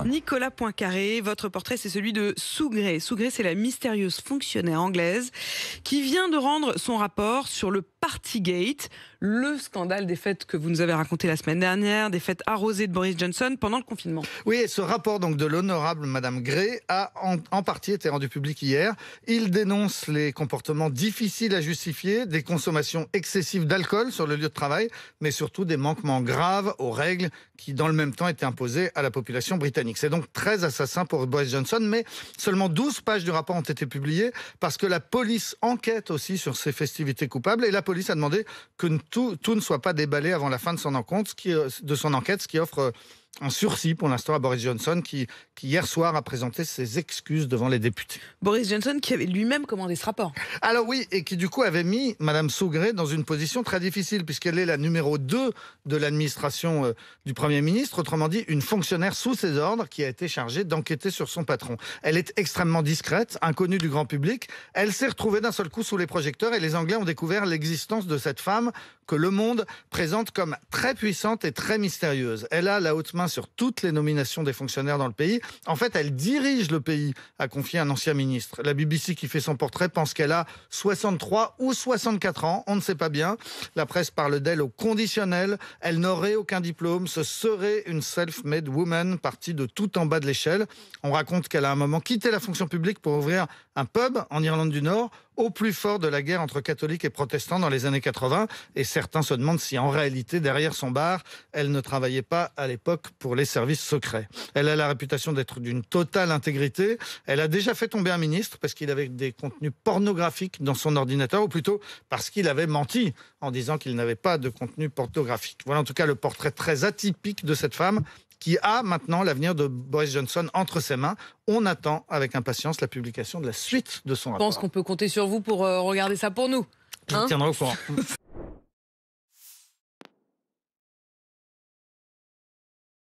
bonjour. Nicolas Poincaré, votre portrait, c'est celui de Sue Gray. Sue Gray, c'est la mystérieuse fonctionnaire anglaise qui vient de rendre son rapport sur le Partygate, le scandale des fêtes que vous nous avez raconté la semaine dernière, des fêtes arrosées de Boris Johnson pendant le confinement. Oui, et ce rapport donc de l'honorable Madame Gray a en partie été rendu public hier. Il dénonce les comportements difficiles à justifier, des consommations excessives d'alcool sur le lieu de travail, mais surtout des manquements graves aux règles qui, dans le même temps, étaient imposées à la population britannique. C'est donc très assassin pour Boris Johnson, mais seulement 12 pages du rapport ont été publiées parce que la police enquête aussi sur ces festivités coupables et la police a demandé que tout ne soit pas déballé avant la fin de son enquête, ce qui offre un sursis pour l'instant à Boris Johnson qui hier soir a présenté ses excuses devant les députés. Boris Johnson qui avait lui-même commandé ce rapport. Alors oui, et qui du coup avait mis Madame Sue Gray dans une position très difficile puisqu'elle est la numéro 2 de l'administration du Premier ministre, autrement dit une fonctionnaire sous ses ordres qui a été chargée d'enquêter sur son patron. Elle est extrêmement discrète, inconnue du grand public. Elle s'est retrouvée d'un seul coup sous les projecteurs et les Anglais ont découvert l'existence de cette femme que Le Monde présente comme très puissante et très mystérieuse. Elle a la haute main sur toutes les nominations des fonctionnaires dans le pays. En fait, elle dirige le pays, a confié un ancien ministre. La BBC qui fait son portrait pense qu'elle a 63 ou 64 ans, on ne sait pas bien. La presse parle d'elle au conditionnel. Elle n'aurait aucun diplôme, ce serait une self-made woman partie de tout en bas de l'échelle. On raconte qu'elle a à un moment quitté la fonction publique pour ouvrir un pub en Irlande du Nord, au plus fort de la guerre entre catholiques et protestants dans les années 80. Et certains se demandent si en réalité, derrière son bar, elle ne travaillait pas à l'époque pour les services secrets. Elle a la réputation d'être d'une totale intégrité. Elle a déjà fait tomber un ministre parce qu'il avait des contenus pornographiques dans son ordinateur, ou plutôt parce qu'il avait menti en disant qu'il n'avait pas de contenu pornographique. Voilà en tout cas le portrait très atypique de cette femme qui a maintenant l'avenir de Boris Johnson entre ses mains. On attend avec impatience la publication de la suite de son rapport. Je pense qu'on peut compter sur vous pour regarder ça pour nous. Je vous tiendrai au courant.